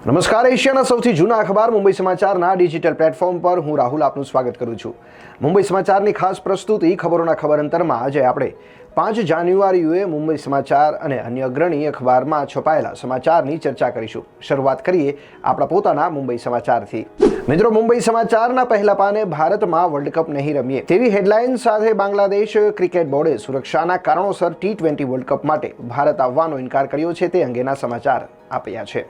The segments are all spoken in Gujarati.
નમસ્કાર, એશિયાના સૌથી જૂના અખબાર મુંબઈ સમાચારના ડિજિટલ પ્લેટફોર્મ પર હું રાહુલ આપનું સ્વાગત કરું છું. મુંબઈ સમાચારની ખાસ પ્રસ્તુતિ ખબરોના ખબર અંતરમાં આજે આપણે 5 જાન્યુઆરીએ મુંબઈ સમાચાર અને અન્ય અગ્રણી અખબારમાં છપાયેલા સમાચારની ચર્ચા કરીશું. શરૂઆત કરીએ આપણા પોતાના મુંબઈ સમાચારથી. મિત્રો, મુંબઈ સમાચારના પહેલા પાને ભારતમાં વર્લ્ડ કપ નહીં રમીએ તેવી હેડલાઇન સાથે બાંગ્લાદેશ ક્રિકેટ બોર્ડે સુરક્ષાના કારણોસર T20 વર્લ્ડ કપ માટે ભારત આવવાનો ઇનકાર કર્યો છે તે અંગેના સમાચાર આપ્યા છે.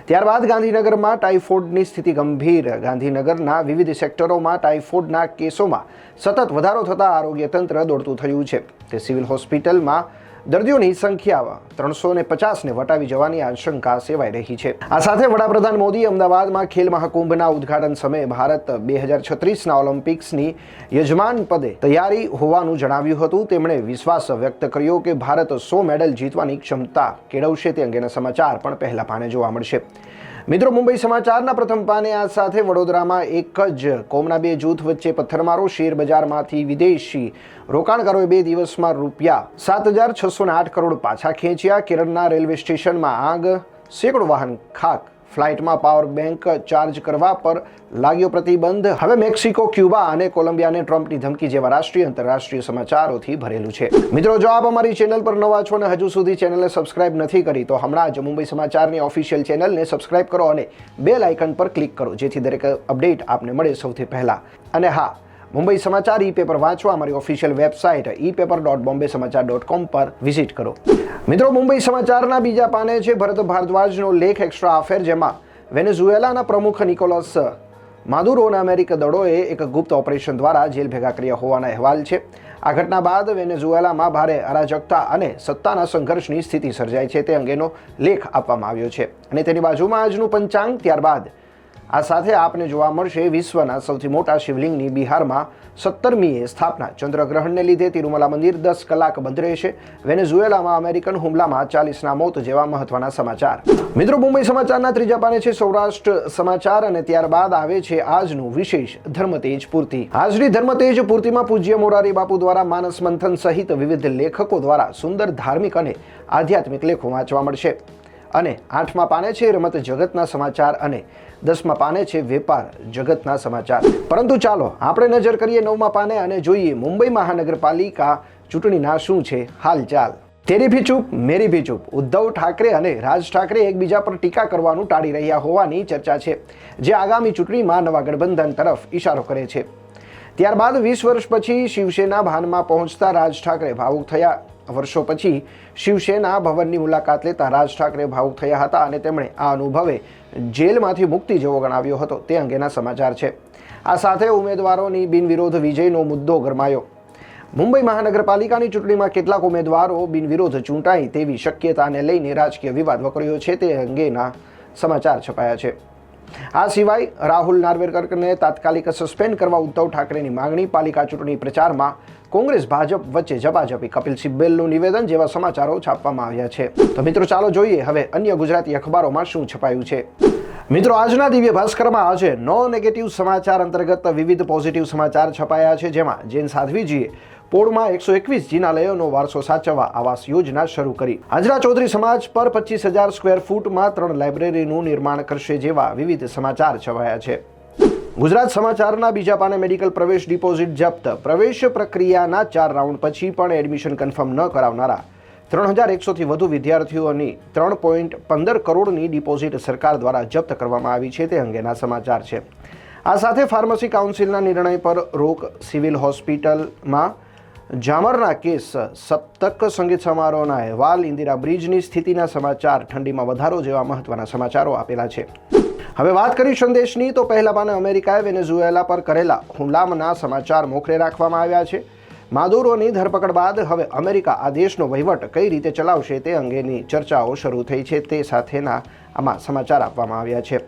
ત્યારબાદ ગાંધીનગરમાં ટાઇફોઇડની સ્થિતિ ગંભીર. ગાંધીનગરના વિવિધ સેક્ટરોમાં ટાઇફોઇડના કેસોમાં સતત વધારો થતાં આરોગ્ય તંત્ર દોડતું થયું છે. તે સિવિલ હોસ્પિટલમાં દર્દીઓની સંખ્યા 350ને વટાવી જવાની આશંકા સેવાઈ રહી છે. આ સાથે વડાપ્રધાન મોદી અમદાવાદમાં ખેલ મહાકુંભના ઉદ્ઘાટન સમયે ભારત 2036ના ઓલિમ્પિક્સની યજમાન પદે તૈયારી હોવાનું જણાવ્યું હતું. તેમણે વિશ્વાસ વ્યક્ત કર્યો કે ભારત 100 મેડલ જીતવાની ક્ષમતા કેળવશે તે અંગેના સમાચાર પણ પહેલા પાને જોવા મળશે. મિત્રો, મુંબઈ સમાચારના પ્રથમ પાને આ સાથે વડોદરામાં એક જ કોમના બે જૂથ વચ્ચે પથ્થરમારો. શેર બજારમાંથી વિદેશી રોકાણકારોએ 2 દિવસમાં રૂપિયા 7,608 કરોડ પાછા ખેંચ્યા. કેરળના રેલવે સ્ટેશનમાં આગ, સેંકડો વાહન ખાક. ફ્લાઇટમાં પાવર બેંક ચાર્જ કરવા પર લાગ્યો પ્રતિબંધ. હવે મેક્સિકો, ક્યુબા અને કોલંબિયાને ટ્રમ્પની ધમકી જેવા રાષ્ટ્રીય અંતરરાષ્ટ્રીય સમાચારોથી ભરેલું છે. મિત્રો, જો આપ અમારી ચેનલ પર નવા છો અને હજુ સુધી ચેનલને સબસ્ક્રાઇબ નથી કરી તો હમણાં જ મુંબઈ સમાચારની ઓફિશિયલ ચેનલને સબસ્ક્રાઇબ કરો અને બેલ આઇકન પર ક્લિક કરો જેથી દરેક અપડેટ આપને મળે સૌથી પહેલા. અને હા, મુંબઈ સમાચાર ઈ પેપર વાંચવા અમારી ઓફિશિયલ વેબસાઇટ epaper.bombay-samachar.com પર વિઝિટ કરો. મિત્રો, મુંબઈ સમાચારના બીજા પાને છે ભરત ભારદ્વાજનો લેખ એક્સ્ટ્રા અફેર, જેમાં વેનેઝુએલાના પ્રમુખ નિકોલસ માદુરોના અમેરિકી દળોએ એક ગુપ્ત ઓપરેશન દ્વારા જેલ ભેગા કર્યા હોવાના અહેવાલ છે. આ ઘટના બાદ વેનેઝુએલામાં ભારે અરાજકતા અને સત્તાના સંઘર્ષની સ્થિતિ સર્જાઈ છે તે અંગેનો લેખ આપવામાં આવ્યો છે અને તેની બાજુમાં આજનું પંચાંગ. ત્યારબાદ આ સાથે આપને જોવા મળશે વિશ્વના સૌથી મોટા શિવલિંગની બિહારમાં 17મીએ સ્થાપના. ચંદ્રગ્રહણને લીધે તિરુમલા મંદિર 10 કલાક બંધ રહેશે. વેનેઝુએલામાં અમેરિકન હુમલામાં 40ના મોત જેવા મહત્વના સમાચાર. મિત્રો, મુંબઈ સમાચારના ત્રીજા પાને છે સૌરાષ્ટ્ર સમાચાર અને ત્યારબાદ આવે છે આજનું વિશેષ ધર્મતેજ પૂર્તિ. આજની ધર્મતેજ પૂર્તિમાં પૂજ્ય મોરારી બાપુ દ્વારા માનસ મંથન સહિત વિવિધ લેખકો દ્વારા સુંદર ધાર્મિક અને આધ્યાત્મિક લેખો વાંચવા મળશે. અને 8મા પાને છે રમત જગતના સમાચાર અને 10મા પાને છે વેપાર જગતના સમાચાર. પરંતુ ચાલો આપણે નજર કરીએ 9મા પાને અને જોઈએ મુંબઈ મહાનગરપાલિકા ચૂંટણીના શું છે હાલચાલ. તેરી ભી ચૂપ મેરી ભી ચૂપ. ઉદ્ધવ ઠાકરે અને રાજ ઠાકરે એકબીજા પર ટીકા કરવાનું ટાળી રહ્યા હોવાની ચર્ચા છે, જે આગામી ચૂંટણીમાં નવા ગઠબંધન તરફ ઇશારો કરે છે. ત્યારબાદ 20 વર્ષ પછી શિવસેના ભાનમાં પહોંચતા રાજ ઠાકરે ભાવુક થયા. વર્ષો પછી શિવસેના ભવનની મુલાકાત લેતા રાજ ઠાકરે ભાવુક થયા હતા અને તેમણે આ અનુભવે જેલમાંથી મુક્તિ જેવો ગણાવ્યો હતો તે અંગેના સમાચાર છે. આ સાથે ઉમેદવારોની બિનવિરોધ વિજયનો મુદ્દો ગરમાયો. મુંબઈ મહાનગરપાલિકાની ચૂંટણીમાં કેટલાક ઉમેદવારો બિનવિરોધ ચૂંટાય તેવી શક્યતાને લઈને રાજકીય વિવાદ વકર્યો છે તે અંગેના સમાચાર છપાયા છે. આ સિવાય રાહુલ નાર્વેકરને તાત્કાલિક સસ્પેન્ડ કરવા ઉદ્ધવ ઠાકરેની માંગણી. પાલિકા ચૂંટણી પ્રચારમાં કોંગ્રેસ ભાજપ વચ્ચે ઝપાઝપી. કપિલ સિબ્બલનું નિવેદન જેવા સમાચારો છાપવામાં આવ્યા છે. તો મિત્રો, ચાલો જોઈએ હવે અન્ય ગુજરાતી અખબારોમાં શું છપાયું છે. મિત્રો, આજના દિવ્ય ભાસ્કરમાં આજે નો નેગેટિવ સમાચાર અંતર્ગત વિવિધ પોઝિટિવ સમાચાર છપાયા છે, જેમાં જૈન સાધ્વીજીએ પોળમાં 121 જિનાલયોનો વારસો સાચવવા આવાસ યોજના શરૂ કરી. હાજરા ચૌધરી સમાજ પર 25,000 સ્ક્વેર ફૂટમાં 3 લાઇબ્રેરીનું નિર્માણ કરશે જેવા વિવિધ સમાચાર છવાયા છે. ગુજરાત સમાચારના બીજા પાને મેડિકલ પ્રવેશ ડિપોઝિટ જપ્ત. પ્રવેશ પ્રક્રિયાના 4 રાઉન્ડ પછી પણ એડમિશન કન્ફર્મ ન કરાવનારા 3,100થી વધુ વિદ્યાર્થીઓની 3.15 કરોડની ડિપોઝિટ સરકાર દ્વારા જપ્ત કરવામાં આવી છે તે અંગેના સમાચાર છે. આ સાથે ફાર્મસી કાઉન્સિલના નિર્ણય પર રોક. સિવિલ હોસ્પિટલમાં જામરના કેસ. સપ્તક સંગીત સમારોહના અહેવાલ. ઇન્દિરા બ્રિજની સ્થિતિના સમાચાર. ઠંડીમાં વધારો જેવા મહત્વના સમાચારો આપેલા છે. હવે વાત કરી સંદેશની તો પહેલા પાને અમેરિકાએ વેનેઝુએલા પર કરેલા હુમલાના સમાચાર મોખરે રાખવામાં આવ્યા છે. માદુરોની ધરપકડ બાદ હવે અમેરિકા આ દેશનો વહીવટ કઈ રીતે ચલાવશે તે અંગેની ચર્ચાઓ શરૂ થઈ છે તે સાથેના આમાં સમાચાર આપવામાં આવ્યા છે.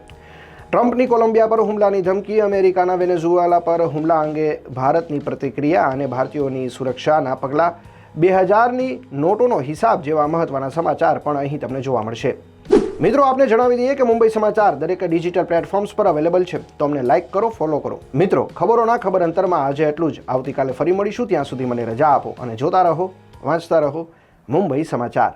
ટ્રમ્પની કોલંબિયા પર હુમલાની ધમકી. અમેરિકાના વેનેઝુએલા પર હુમલા અંગે ભારતની પ્રતિક્રિયા અને ભારતીયોની સુરક્ષાના પગલાં. 2000ની નોટોનો હિસાબ જેવા મહત્વના સમાચાર પણ અહીં તમને જોવા મળશે. મિત્રો, આપને જણાવી દઈએ કે મુંબઈ સમાચાર દરેક ડિજિટલ પ્લેટફોર્મ્સ પર અવેલેબલ છે, તો અમને લાઇક કરો, ફોલો કરો. મિત્રો, ખબરોના ખબર અંતરમાં આજે એટલું જ. આવતીકાલે ફરી મળીશું. ત્યાં સુધી મને રજા આપો અને જોતા રહો, વાંચતા રહો મુંબઈ સમાચાર.